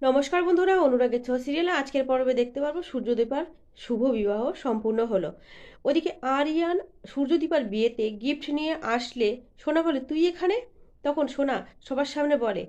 নমস্কার বন্ধুরা, অনুরাগের ছোঁয়া সিরিয়ালে আজকের পর্বে দেখতে পারবো সূর্যদীপার শুভ বিবাহ সম্পূর্ণ হলো। ওদিকে আরিয়ান সূর্যদীপার বিয়েতে গিফট নিয়ে আসলে সোনা বলে, তুই এখানে? তখন সোনা সবার সামনে বলে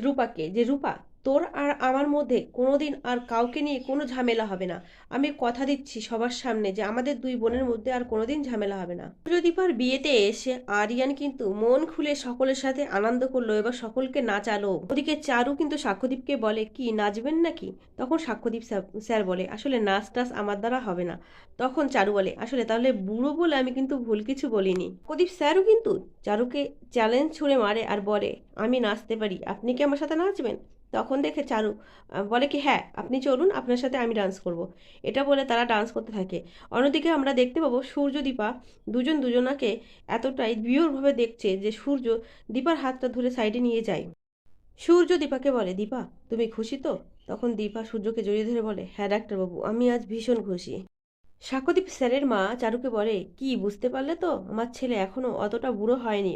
রূপাকে যে, রূপা, তোর আর আমার মধ্যে কোনোদিন আর কাউকে নিয়ে কোনো ঝামেলা হবে না। আমি কথা দিচ্ছি সবার সামনে যে আমাদের দুই বোনের মধ্যে আর কোনোদিন ঝামেলা হবে না। সূর্যদীপার বিয়েতে এসে আরিয়ান কিন্তু মন খুলে সকলের সাথে আনন্দ করলো, এবার সকলকে নাচালো। ওদিকে চারু কিন্তু সাক্ষ্যদীপকে বলে, কি নাচবেন নাকি? তখন সাক্ষ্যদীপ স্যার বলে, আসলে নাচ টাচ আমার দ্বারা হবে না। তখন চারু বলে, আসলে তাহলে বুড়ো বলে আমি কিন্তু ভুল কিছু বলিনি। প্রদীপ স্যারও কিন্তু চারুকে চ্যালেঞ্জ ছুড়ে মারে আর বলে, আমি নাচতে পারি, আপনি কি আমার সাথে নাচবেন? তখন দেখে চারু বলে কি, হ্যাঁ আপনি চলুন, আপনার সাথে আমি ডান্স করব। এটা বলে তারা ডান্স করতে থাকে। অন্যদিকে আমরা দেখতে পাবো সূর্যদীপা দুজন দুজনাকে এতটাই বিয়োরভাবে দেখছে যে সূর্য দীপার হাতটা ধরে সাইডে নিয়ে যায়। সূর্য দীপাকে বলে, দীপা তুমি খুশি তো? তখন দীপা সূর্যকে জড়িয়ে ধরে বলে, হ্যাঁ ডাক্তারবাবু, আমি আজ ভীষণ খুশি। সাক্ষ্যদীপ স্যারের মা চারুকে বলে, কি বুঝতে পারলে তো, আমার ছেলে এখনো অতটা বুড়ো হয়নি।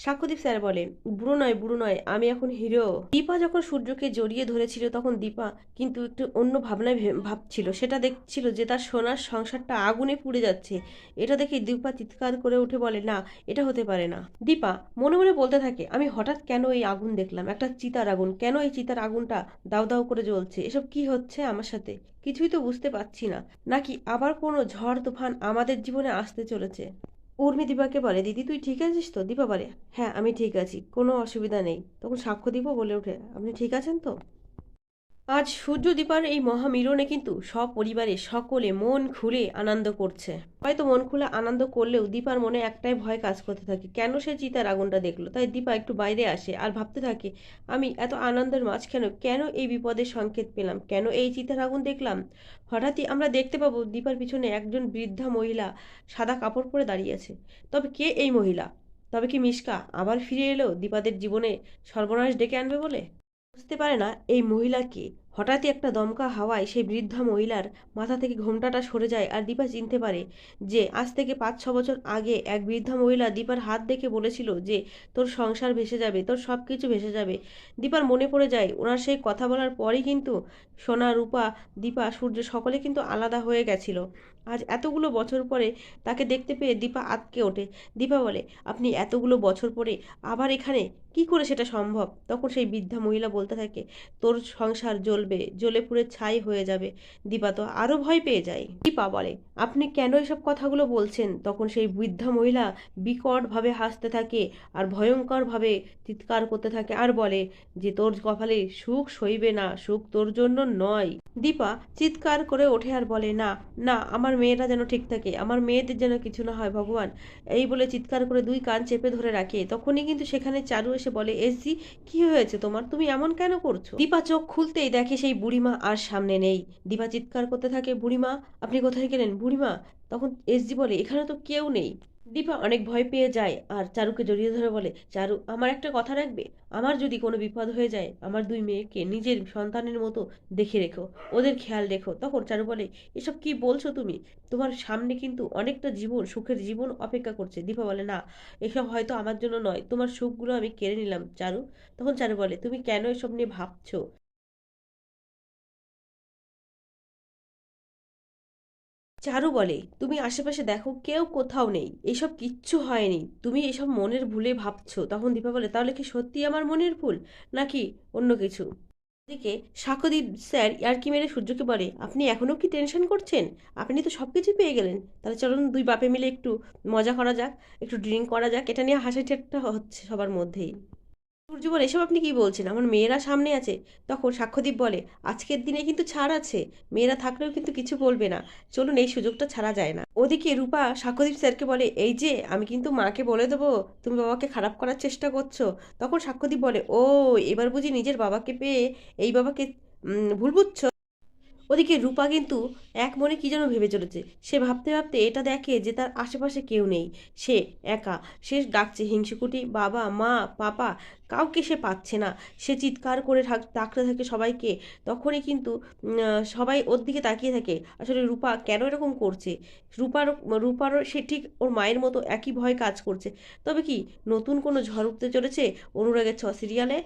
সাক্ষ্যদীপ স্যার বলে, বুড়ো নয় বুড়ো নয়, আমি এখন হিরো। দীপা যখন সূর্যকে জড়িয়ে ধরেছিল তখন দীপা কিন্তু একটু অন্য ভাবনায় ভাবছিল। সেটা দেখছিল যে তার সোনার সংসারটা আগুনে পুড়ে যাচ্ছে। এটা দেখে দীপা চিৎকার করে উঠে বলে, না, এটা হতে পারে না। দীপা মনে মনে বলতে থাকে, আমি হঠাৎ কেন এই আগুন দেখলাম, একটা চিতার আগুন, কেন এই চিতার আগুনটা দাউ দাউ করে জ্বলছে, এসব কি হচ্ছে আমার সাথে? কিছুই তো বুঝতে পারছি না। নাকি আবার কোনো ঝড় তুফান আমাদের জীবনে আসতে চলেছে? উর্মি দীপাকে বলে, দিদি তুই ঠিক আছিস তো? দীপা বলে, হ্যাঁ আমি ঠিক আছি, কোনো অসুবিধা নেই। তখন সাক্ষ্যদীপও বলে ওঠে, আপনি ঠিক আছেন তো? আজ সূর্য দীপার এই মহামিলনে কিন্তু সপরিবারে সকলে মন খুলে আনন্দ করছে। হয়তো মন খুলে আনন্দ করলেও দীপার মনে একটাই ভয় কাজ করতে থাকে, কেন সে চিতার আগুনটা দেখলো। তাই দীপা একটু বাইরে আসে আর ভাবতে থাকে, আমি এত আনন্দের মাঝখানে কেন এই বিপদের সংকেত পেলাম, কেন এই চিতার আগুন দেখলাম? হঠাৎই আমরা দেখতে পাবো দীপার পিছনে একজন বৃদ্ধা মহিলা সাদা কাপড় পরে দাঁড়িয়ে আছে। তবে কে এই মহিলা? তবে কি মিশকা আবার ফিরে এলো দীপাদের জীবনে সর্বনাশ ডেকে আনবে বলে? বুঝতে পারে না এই মহিলাকে। হঠাৎই একটা দমকা হাওয়ায় সেই বৃদ্ধা মহিলার মাথা থেকে ঘোমটাটা সরে যায় আর দীপা চিনতে পারে যে আজ থেকে 5-6 বছর আগে এক বৃদ্ধা মহিলা দীপার হাত দেখে বলেছিল যে তোর সংসার ভেসে যাবে, তোর সব কিছু ভেসে যাবে। দীপার মনে পড়ে যায় ওনার সেই কথা বলার পরই কিন্তু সোনা, রূপা, দীপা, সূর্য সকলে কিন্তু আলাদা হয়ে গেছিল। আজ এতগুলো বছর পরে তাকে দেখতে পেয়ে দীপা আঁতকে ওঠে। দীপা বলে, আপনি এতগুলো বছর পরে আবার এখানে, কি করে সেটা সম্ভব? তখন সেই বৃদ্ধা মহিলা বলতে থাকে, তোর সংসার জ্বলবে, জ্বলে পুড়ে ছাই হয়ে যাবে। দীপা তো আরো ভয় পেয়ে যায়। দীপা বলে, আপনি কেন এসব কথাগুলো বলছেন? তখন সেই বৃদ্ধা মহিলা বিকট ভাবে হাসতে থাকে আর ভয়ঙ্কর ভাবে চিৎকার করতে থাকে আর বলে যে তোর কপালে সুখ সইবে না, সুখ তোর জন্য নয়। দীপা চিৎকার করে ওঠে আর বলে, না, না, আমার মেয়েরা যেন ঠিক থাকে, আমার মেয়েদের যেন কিছু না হয় ভগবান। এই বলে চিৎকার করে দুই কান চেপে ধরে রাখে। তখনই কিন্তু সেখানে চারু এসে বলে, এসি কি হয়েছে তোমার, তুমি এমন কেন করছো? দীপা চোখ খুলতেই দেখে সেই বুড়িমা আর সামনে নেই। দীপা চিৎকার করতে থাকে, বুড়িমা আপনি কোথায় গেলেন বুড়িমা? তখন এসজি বলে, এখানে তো কেউ নেই। দীপা অনেক ভয় পেয়ে যায় আর চারুকে জড়িয়ে ধরে বলে, চারু আমার একটা কথা রাখবে, আমার যদি কোনো বিপদ হয়ে যায় আমার দুই মেয়েকে নিজের সন্তানের মতো দেখে রেখো, ওদের খেয়াল রেখো। তখন চারু বলে, এসব কি বলছো তুমি? তোমার সামনে কিন্তু অনেকটা জীবন, সুখের জীবন অপেক্ষা করছে। দীপা বলে, না, এসব হয়তো আমার জন্য নয়, তোমার সুখগুলো আমি কেড়ে নিলাম চারু। তখন চারু বলে, তুমি কেন এসব নিয়ে ভাবছো? চারু বলে, তুমি আশেপাশে দেখো, কেউ কোথাও নেই, এসব কিচ্ছু হয়নি, তুমি এসব মনের ভুলে ভাবছো। তখন দীপা বলে, তাহলে কি সত্যি আমার মনের ভুল, নাকি অন্য কিছু? এদিকে সাক্ষ্যদীপ স্যার ইয়ার্কি মেরে সূর্যকে বলে, আপনি এখনো কি টেনশন করছেন? আপনি তো সবকিছু পেয়ে গেলেন, তাহলে চলুন দুই বাপে মিলে একটু মজা করা যাক, একটু ড্রিঙ্ক করা যাক। এটা নিয়ে হাসি ঠাট্টা হচ্ছে সবার মধ্যেই। সূর্য বলে, এসব আপনি কি বলছেন, আমার মেয়েরা সামনে আছে। তখন সাক্ষ্যদীপ বলে, আজকের দিনে কিন্তু ছাড় আছে, মেয়েরা থাকলেও কিন্তু কিছু বলবে না, চলুন এই সুযোগটা ছাড়া যায় না। ওদিকে রূপা সাক্ষ্যদীপ স্যারকে বলে, এই যে আমি কিন্তু মাকে বলে দেবো তুমি বাবাকে খারাপ করার চেষ্টা করছো। তখন সাক্ষ্যদীপ বলে, ও এবার বুঝি নিজের বাবাকে পেয়ে এই বাবাকে ভুল বুঝছো? ওদিকে রূপা কিন্তু এক মনে কি যেন ভেবে চলেছে। সে ভাবতে ভাবতে এটা দেখে যে তার আশেপাশে কেউ নেই, সে একা। সে ডাকছে হিংসুকুটি, বাবা, মা, পাপা, কাউকে সে পাচ্ছে না। সে চিৎকার করে ডাকতে থাকে সবাইকে। তখনই কিন্তু সবাই ওর দিকে তাকিয়ে থাকে, আসলে রূপা কেন এরকম করছে। রূপারও সে ঠিক ওর মায়ের মতো একই ভয় কাজ করছে। তবে কি নতুন কোনো ঝড় উঠতে চলেছে অনুরাগের ছ সিরিয়ালে?